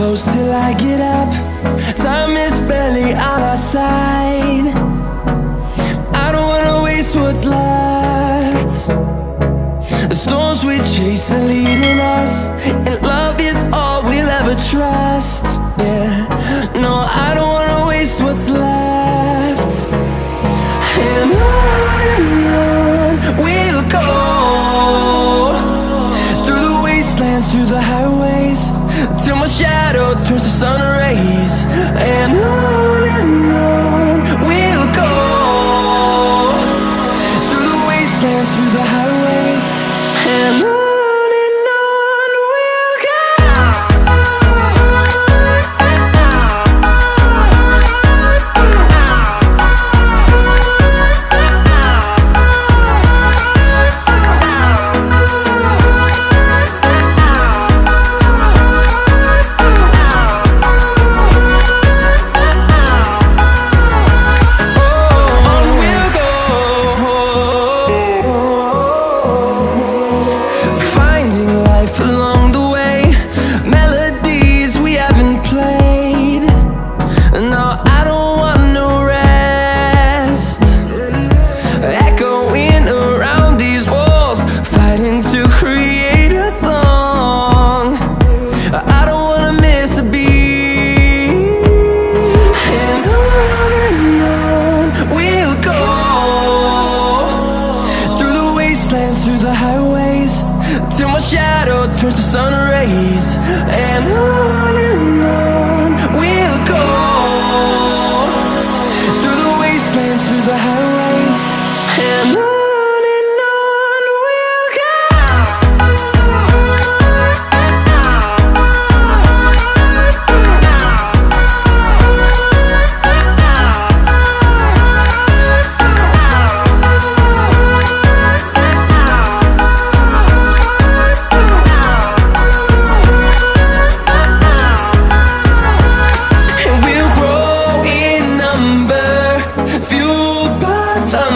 close till I get up. Time is barely on our side. I don't wanna waste what's left. The storms we chase are leading us, and love is all we'll ever trust. Yeah, no, I don't wanna waste what's left. And on we'll go, through the wastelands, through the highways, till my shadow turns to sun rays. And on we'll go, through the wastelands, through the highways, and on we'll go. Through the highways, till my shadow turns to sun rays. And on we'll go, through the wastelands, through the highways, and on we'll go.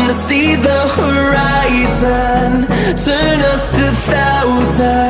To see the horizon, turn us to thousands.